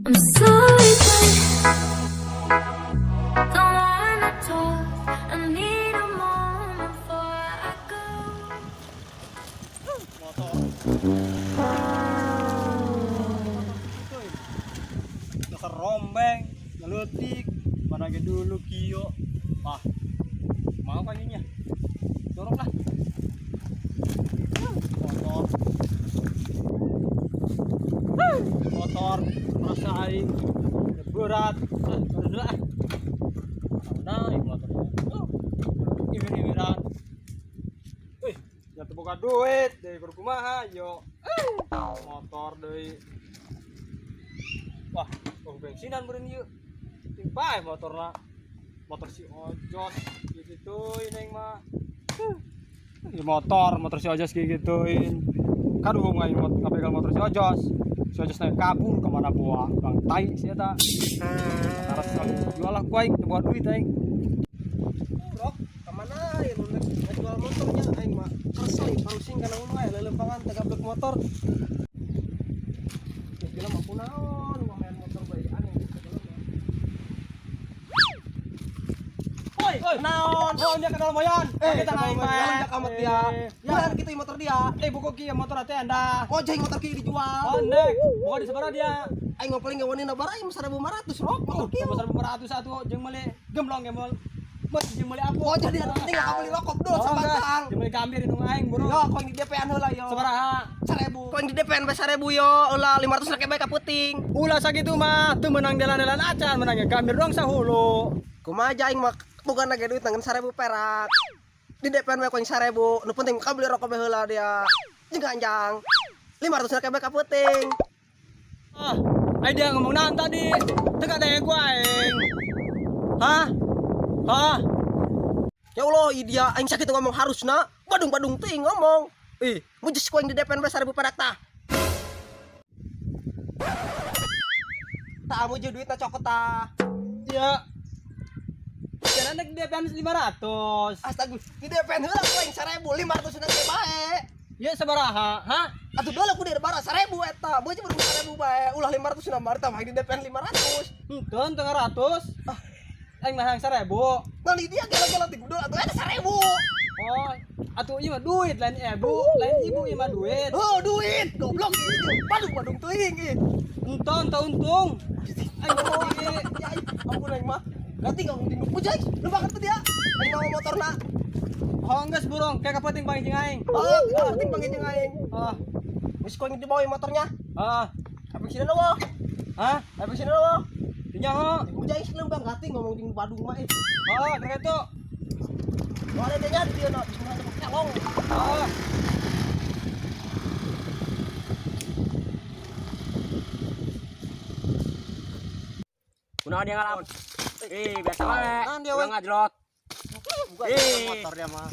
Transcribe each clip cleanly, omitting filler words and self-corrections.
I'm sorry, but don't wanna talk. I need a moment before I go. Kerombeng, ngelutik, mana ke dulu kio. Ah, mau kan ininya? Dorong lah. Motor, merasa aing berat. Baru lah. Naik motor. Iwir-iwiran. Jatuh buka duit dari kumaha yo. Motor deui. Wah, bensinan beureun ieu. Ting bae motorna. Motor si Ojos gituin aing mah. Ieu motor si Ojos gituin. Kaduh ngaing ngabegal motor si Ojos. Si Ojos naik kabur kemana buah Bang tai si eta. Taras jual lah ku aing buat duit aing. Rok, kemana ya lu jual motornya aing mah kersoi parusin kana mun wae lelempangan tagablek motor. Kira mah kunaon main motor bae aneh gitu. Oi, naon? Oh, dia kenal moyan. Kita naik bae. Jak amat dia. Jangan kita motor dia. Buku kieu motor teh anda. Oh, jahing motor kieu dijual. Ondek, bukan di sabaraha dia. Aing mah paling gawanina bara aing 1.500 rok motor kieu. Pasar 500 satu jeung meuli gemblong ge meul. Mot jeung meuli apa? Oh, jadi ada penting enggak beli rokok dulu sabatang. Jeung meuli gambir itu aing, Bro. Yo, koin di DP-an heula yo. Sabaraha? 1000. Koin di DP-an bae 1000 yo. Ulah 500 rek bae ka puting. Ulah sakitu mah teu meunang dalan-dalan acan, meunang gambir doang sahulu. Kumaha aing mah bukan lagi duit nangan 1000 perak. Di DP-an bae koin 1000. Nu penting ka beli rokok bae heula dia. Jeung ganjang. 500 rek bae ka puting. Ah, dia ngomong naon tadi? Teu kadenge gua aing. Hah? Hah? Ya Allah, dia aing sakit ngomong harusna. Badung-badung teuing ngomong. Mujus koin di DP-an bae 1000 perak tah. Tah muju duitna cokot tah. Ya. Jangan naik DP 500. Astaga, di DP-an heula koin 1000, 500 nang bae. Ya sabaraha? Hah? Atuh dole ku di bara 1000 eta. Boe cuma 1000 bae. Ulah 500 nambah tambah di DP-an 500. Henteu 300. Aing mah yang 1000. Nani dia gelo-gelo ti gudul atuh eta 1000. Oh, atuh ieu mah duit lain ibu, lain ibu ieu mah duit. Oh, duit. Goblok ieu. Badung-badung teuing ieu. Entah untung. Aing ngomong Ya, ampun aing mah. Ganti ngomong di pujai. Lu banget tuh dia. Aing nawa motorna. Oh, geus burung, kayak kapenting bang jeung aing. Oh, penting banget jeung aing. Ah, Wis koin di bawah motornya. ah, Apa sih nawa? hah? Apa sih nawa? Dinya ho. Pujai sih lu bang ganti ngomong di Badung mah. Oh, kereta. Wala dia dia no, cuma ada kelong. Ah. Kunaon dia ngalamun? Biasa bae. Naon dia, Udah ngajlot. Bukan motor dia mah.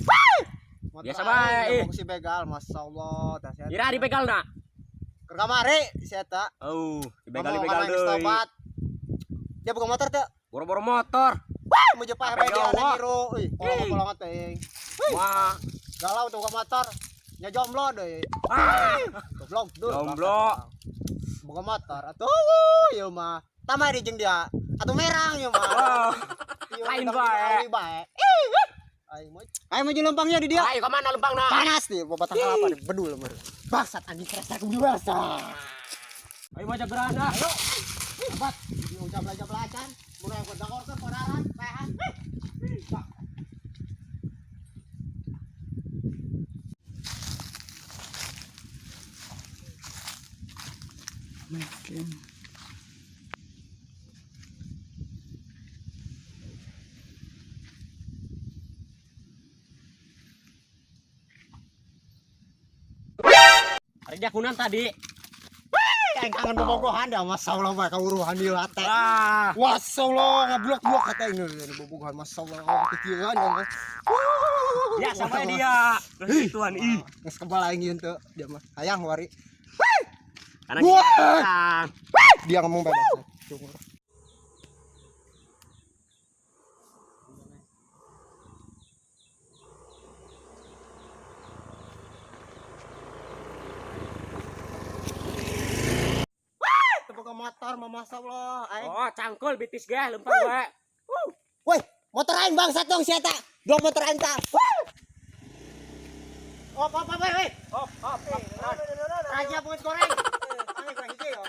Biasa bae. Si begal, masyaallah. Ira dibegalna. Ke kamari si eta. Oh, dibegal Ngomong deui. tobat. Dia buka motor teh. Boro-boro motor. Wah, mau jepah bae dia Jawa. ana ngiru. Euy, kolong-kolongan teh. Wah, Galau tuh buka motor. Nya jomblo deui. Goblok dur. jomblo. Buka motor atuh ieu mah. Tamah di jeung dia. Atuh merang ieu mah. Oh, Ieu lain udah bae. bae. Ayo maju lempangnya di dia. Ayo ka mana lempangna? Panas nih, bapak tanggal apa nih? Bedul lemur. Bangsat anjing kerasa aku basah. Ayo mah jagrana. Ayo. Cepat. Di ucap belajar-belajar. Mulai aku dakor ke kodaran. Sehat. Ari dia kunan tadi. Yang kangen bobogohan dah, masyaallah bae kauruhan ieu ate. Ah, Masyaallah ngablok-blok kata ini bobogohan masyaallah ketieuan kan. biasa bae dia. Gituan ih. Geus kebal aing ieu teu dia mah. Hayang wari. Karena kita Dia ngomong bebas. boga motor memasak lo. Oh, cangkul bitis ge lempar we. Woi, motor aing bangsat dong si eta. Dong motor aing tah. Oh, apa woi. Oh, Raja bungut goreng. Ane goreng hiji yo.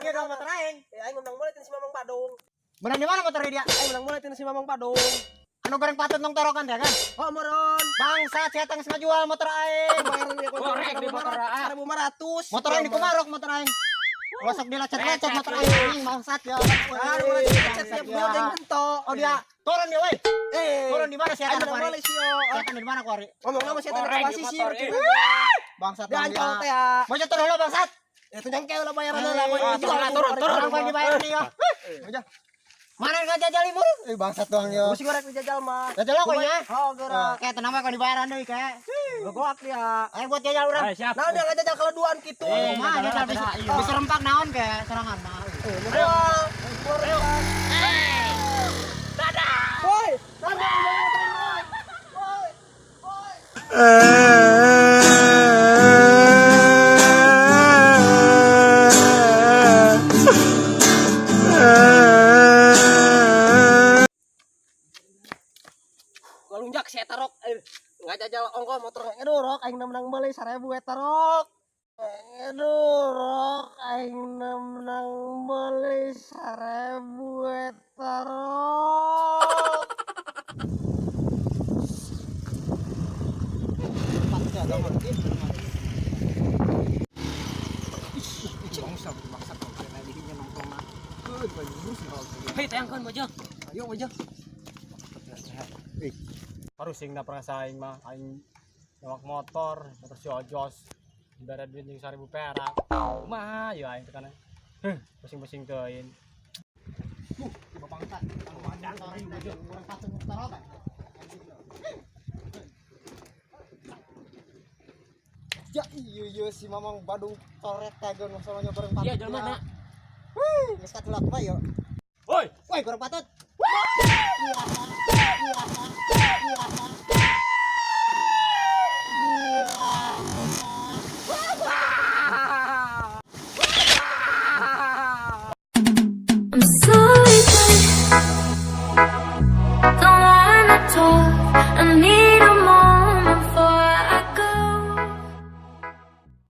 Iya dong motor aing. Aing undang mulai si Mamang Padung. Menang di mana motor dia? Aing undang mulai si Mamang Padung. Anu goreng patut nong torokan teh kan? Oh, meron. Bangsat si eta geus ngajual motor aing. Bayaran dia Goreng di motor aing. 1.500. Motor aing dikumarok motor aing. Gosok dilecet-lecet motor aing bangsat ya. Oh dia turun dia woi. Turun di mana sih eta kuari? Eta di mana kuari? Ngomong nama sih eta di posisi. Bangsat dia ancol teh ya. Mau turun lo bangsat. Itu jangkel lah bayaran lah. Turun kuwi dibayar dia. Aja. Mana ngajajal imur? Bangsat doang yo. Mesti gorek dijajal mah. Jajal kok ya? Oh, gerak. Kayak tenang kalau dibayaran deui kayak. Gogoak dia. Ayo buat jajal urang. Nah, dia ngajajal keleduan kitu. Mah jajal bisa rempak naon kayak serangan mah. Dadah. Woi, lunjak si eta rok ngajajal ongko motor aduh rok aing menang beli 1000 eta rok aduh rok aing menang beli 1000 eta rok Hei, tayangkeun bojo. ayo aja Harusing na pernah saing mah aing nyewak motor si ojos ibarat duit jeung 1000 perak mah ya aing teh kana pusing-pusing teuin bangsat urang patung motor ya iya si Mamang Badung toret tagon masalahnya bareng patut. Iya, jelema na. Wih, geus katulak mah yo. woi Woi, goreng patut. Wah!